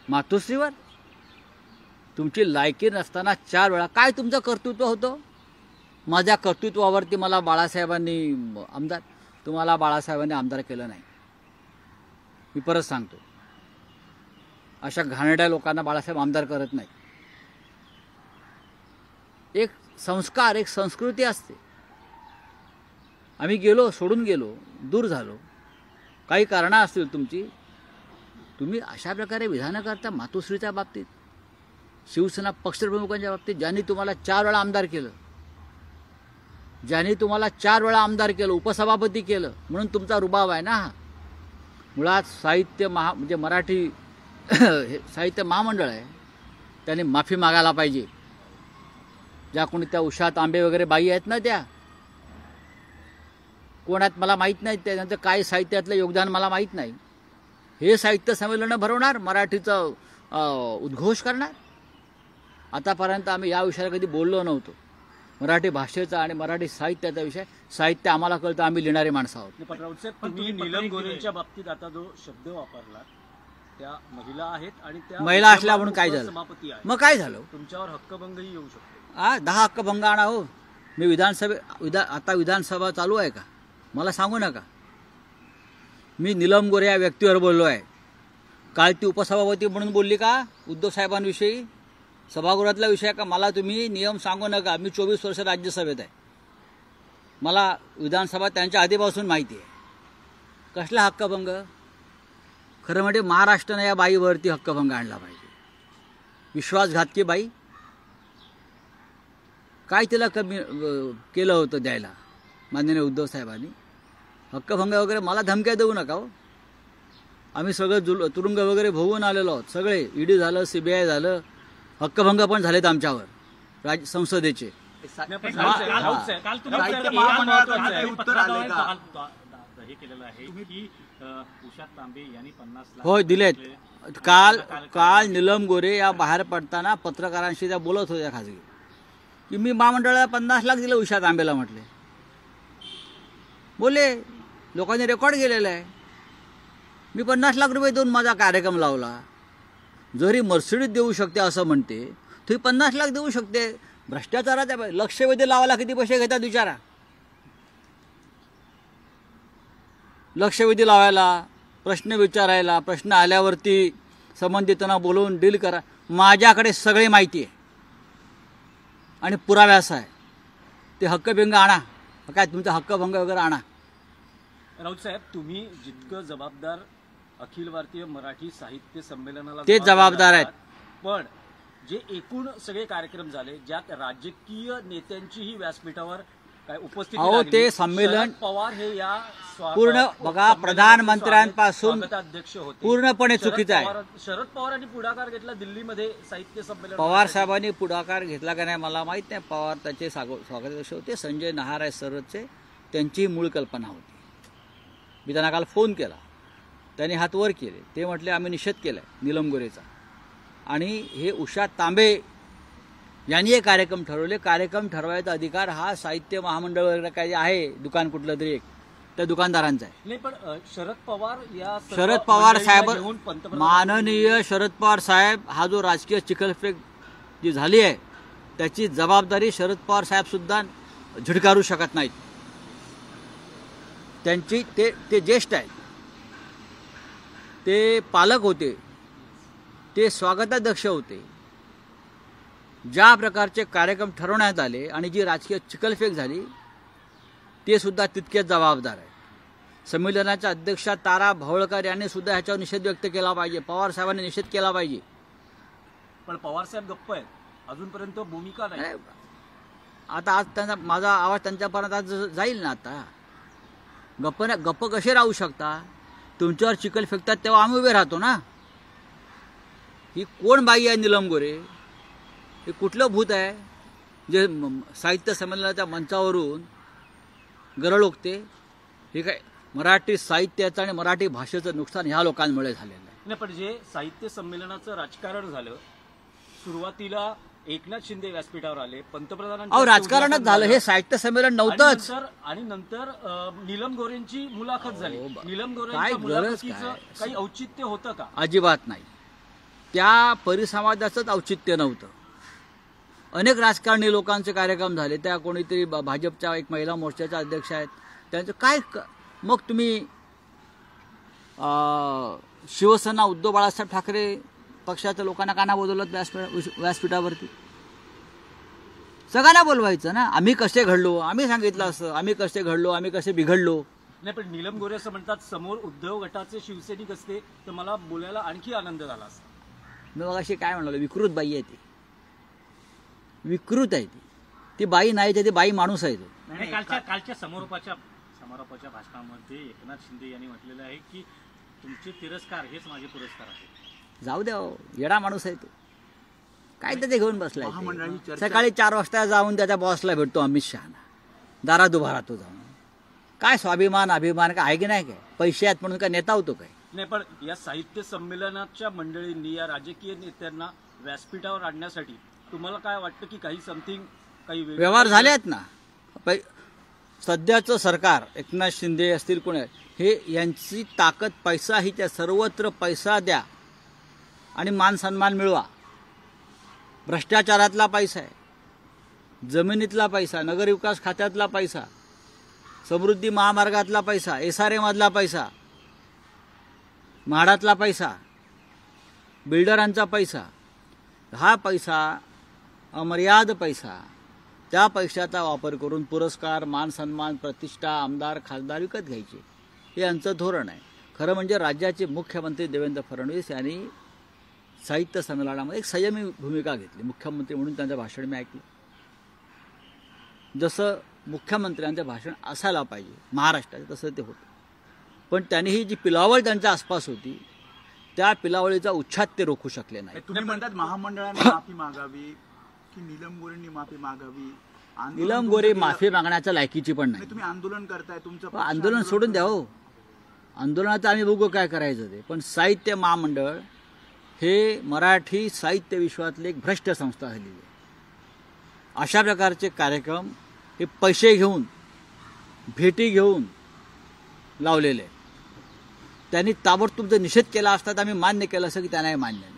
मातोश्रीवर तुमची लायकी नसताना 4 वेळा काय तुमचं कर्तृत्व होतं? माझ्या कर्तृत्वावरती मला बाळासाहेबांनी आमदार, तुम्हाला बाळासाहेबांनी आमदार केलं नाही. मी परत सांगतो, अशा घाणेरड्या लोकांना बाळासाहेब आमदार करत नाही. एक संस्कार, एक संस्कृती असते. आम्ही गेलो, सोडून गेलो, दूर झालो, काही कारणं असतील तुमची, तुम्ही अशा प्रकारे विधानं करता मातोश्रीच्या बाबतीत, शिवसेना पक्षप्रमुखांच्या बाबतीत, ज्यांनी तुम्हाला 4 वेळा आमदार केलं, ज्यांनी तुम्हाला 4 वेळा आमदार केलं, उपसभापती केलं, म्हणून तुमचा रुबाब आहे ना. मुळात साहित्य म्हणजे मराठी साहित्य महामंडळ आहे, त्याने माफी मागायला पाहिजे. ज्या कोणी त्या उषा तांबे वगैरे बाई आहेत ना, त्या कोण आहेत मला माहीत नाही, त्यानंतर काय साहित्यातलं योगदान मला माहीत नाही. हे साहित्य संमेलनं भरवणार, मराठीचं उद्घोष करणार. आतापर्यंत आम्ही या विषयाला कधी बोललो नव्हतो. मराठी भाषेचा आणि मराठी साहित्याचा विषय, साहित्य आम्हाला कळतं, आम्ही लिहिणारे माणसं आहोत. तुम्ही नीलम गोरेंच्या बाबतीत आता जो शब्द वापरला, त्या महिला आहेत आणि त्या महिला असल्या म्हणून काय झालं? सभापती आहे, मग काय झालं? तुमच्यावर हक्कभंगही येऊ शकतो. 10 हक्कभंग आणा हो. मी आता विधानसभा चालू आहे का? मला सांगू नका. मी नीलम गोरे या व्यक्तीवर बोललो आहे. काल ती उपसभापती म्हणून बोलली का उद्धव साहेबांविषयी? सभागृहातला विषय का? मला तुम्ही नियम सांगू नका. मी 24 वर्ष राज्यसभेत आहे, मला विधानसभा त्यांच्या आधीपासून माहिती आहे. कसला हक्कभंग? खरं म्हणजे महाराष्ट्राने या बाईवरती हक्कभंग आणला पाहिजे. विश्वासघातकी बाई, काय तिला कमी केलं होतं द्यायला माननीय उद्धव साहेबांनी? हक्कभंग वगैरे मला धमक्या देऊ नका हो. आम्ही सगळं तुरुंग वगैरे भोगून आलेलो आहोत. सगळे ईडी झालं, CBI झालं, हक्कभंग पण झालेत आमच्यावर संसदेचे. होय, दिलेत. काल नीलम गोरे या बाहेर पडताना पत्रकारांशी त्या बोलत होत्या खाजगी, की मी महामंडळाला 50 लाख दिलं उषा तांबेला. म्हटले, बोले, लोकांनी रेकॉर्ड केलेलं आहे. मी 50 लाख रुपये देऊन माझा कार्यक्रम लावला. जरी मर्सिडीज देऊ शकते असं म्हणते, तुम्ही 50 लाख देऊ शकते. भ्रष्टाचाराच्या लक्षवेधी लावायला किती पैसे घेतात विचारा. लक्षवेधी लावायला, प्रश्न विचारायला, प्रश्न आल्यावरती संबंधितांना बोलवून डील करा. माझ्याकडे सगळी माहिती आहे आणि पुराव्यास आहे. ते हक्कभंग आणा, काय तुमचा हक्कभंग वगैरे आणा. राऊत साहेब, तुम्ही जितकं जबाबदार अखिल भारतीय मराठी साहित्य संमेलनाला ते जबाबदार आहेत, पण जे एकूण सगळे कार्यक्रम झाले, ज्यात राजकीय नेत्यांचीही व्यासपीठावर काय उपस्थिती लागली, ते संमेलन पवार हे या पूर्ण बघा प्रधानमंत्र्यांपासून अध्यक्ष होते, पूर्णपणे चुकीचं आहे. शरद पवारांनी पुढाकार घेतला दिल्लीमध्ये साहित्य संमेलन. पवार साहेबांनी पुढाकार घेतला का नाही मला माहित नाही. पवार त्याचे स्वागताध्यक्ष होते, संजय नहार आहे सरचे, त्यांची मूळ कल्पना होती. मी त्यांना काल फोन केला, त्यांनी हात वर केले. ते म्हटले आम्ही निषेध केला आहे नीलम गोरेचा. आणि हे उषा तांबे यांनी हे कार्यक्रम ठरवले. कार्यक्रम ठरवायचा अधिकार हा साहित्य महामंडळ वगैरे काय आहे, दुकान कुठलं तरी एक, त्या दुकानदारांचा आहे. नाही, पण शरद पवार साहेब, माननीय शरद पवार साहेब, हा जो राजकीय चिखलफेक जी झाली आहे त्याची जबाबदारी शरद पवार साहेब सुद्धा झिडकारू शकत नाहीत. त्यांची ते ज्येष्ठ आहेत, ते पालक होते, ते स्वागताध्यक्ष होते. ज्या प्रकारचे कार्यक्रम ठरवण्यात आले आणि जी राजकीय चिखलफेक झाली ते सुद्धा तितकेच जबाबदार आहे. संमेलनाच्या अध्यक्षा तारा भवळकर यांनी सुद्धा ह्याच्यावर निषेध व्यक्त केला पाहिजे. पवार साहेबांनी निषेध केला पाहिजे. पण पवार साहेब गप्प आहेत, अजूनपर्यंत भूमिका नाही. आता आज त्यांचा माझा आवाज त्यांच्यापर्यंत आज जाईल ना. आता गप्प कसे राहू शकता? तुमच्यावर चिखल फेकतात तेव्हा आम्ही उभे राहतो ना. ही कोण बाई आहे नीलम गोरे? हे कुठलं भूत आहे जे साहित्य संमेलनाच्या मंचावरून गरळ ओकते? हे काय मराठी साहित्याचं आणि मराठी भाषेचं नुकसान ह्या लोकांमुळे झालेलं आहे. नाही, पण जे साहित्य संमेलनाचं राजकारण झालं, सुरुवातीला एकनाथ शिंदे व्यासपीठावर आले, पंतप्रधानांचं राजकारणच झालं, हे साहित्य संमेलन नव्हतंच. आणि नंतर नीलम गोरेंची मुलाखत झाली. नीलम काय गोरेंच्या गरज मुलाखतीचं काही औचित्य होतं का? अजिबात नाही. त्या परिसंवादाचंच औचित्य नव्हतं. अनेक राजकारणी लोकांचे कार्यक्रम झाले. त्या कोणीतरी भाजपच्या एक महिला मोर्चाच्या अध्यक्ष आहेत, त्यांचं काय मग तुम्ही शिवसेना उद्धव बाळासाहेब ठाकरे पक्षाच्या लोकांना का नाही बोलवलं व्यासपीठावरती? सगळ्यांना बोलवायचं ना. आम्ही कसे घडलो, आम्ही सांगितलं असं, आम्ही कसे घडलो, आम्ही कसे बिघडलो. नाही, पण नीलम गोरे असं म्हणतात, समोर उद्धव गटाचे शिवसैनिक असते तर मला बोलायला आणखी आनंद झाला असता. मी मग अशी काय म्हणालो, विकृत बाई आहे ती, विकृत आहे ती बाई नाही, ती बाई माणूस आहे. नाही, कालच्या समारोपाच्या भाषणामध्ये एकनाथ शिंदे यांनी म्हटलेलं आहे की तुमचे तिरस्कार हेच माझे पुरस्कार आहेत. जाऊ द्या, येडा माणूस आहे तो. काय त्याचे घेऊन बसलाय महामंडळाची ते? चर्चा- सकाळी 4 वाजता जाऊन त्याच्या बॉसला भेटतो अमित शहाना, दारात उभा राहतो जाऊन. काय स्वाभिमान अभिमान काय आहे की नाही? काय पैसे आहेत म्हणून काय नेता होतो काय? नाही, पण या साहित्य संमेलनाच्या मंडळींनी या राजकीय नेत्यांना व्यासपीठावर आणण्यासाठी तुम्हाला काय वाटतं की काही समथिंग काही व्यवहार झाले आहेत ना. सध्याचं सरकार, एकनाथ शिंदे असतील कोणी, हे यांची ताकद पैसा ही त्या सर्वत्र पैसा द्या आणि मान सन्मान मिळवा. भ्रष्टाचारातला पैसा आहे, जमिनीतला पैसा, नगरविकास खात्यातला पैसा, समृद्धी महामार्गातला पैसा, SRA मधला पैसा, म्हाडातला पैसा, बिल्डरांचा पैसा, हा पैसा अमर्याद पैसा, त्या पैशाचा वापर करून पुरस्कार, मान सन्मान, प्रतिष्ठा, आमदार खासदार विकत घ्यायचे, हे यांचं धोरण आहे. खरं म्हणजे राज्याचे मुख्यमंत्री देवेंद्र फडणवीस यांनी साहित्य संमेलनामध्ये एक संयमी भूमिका घेतली. मुख्यमंत्री म्हणून त्यांचं भाषण मी ऐकलं, जसं मुख्यमंत्र्यांचं भाषण असायला पाहिजे महाराष्ट्राचं, तसं ते होतं. पण त्यांनी ही जी पिलावळ त्यांच्या आसपास होती, त्या पिलावळीचा उच्छाद ते रोखू शकले नाही. तुम्ही म्हणतात महामंडळाने माफी मागावी की नीलम गोरेंनी माफी मागावी? आंदोलन नीलम गोरे तुमचं माफी मागण्याच्या लायकीची पण नाही, नाही. तुम्ही आंदोलन करताय, तुमचं पक्ष आंदोलन सोडून द्या हो, आंदोलनाचं आम्ही बघू काय करायचं ते. पण साहित्य महामंडळ हे मराठी साहित्य विश्वातली एक भ्रष्ट संस्था झालेली आहे. अशा प्रकारचे कार्यक्रम हे पैसे घेऊन, भेटी घेऊन लावलेले. त्यांनी ताबडतोब जर निषेध केला असता तर आम्ही मान्य केलं असं की त्यांनाही मान्य नाही.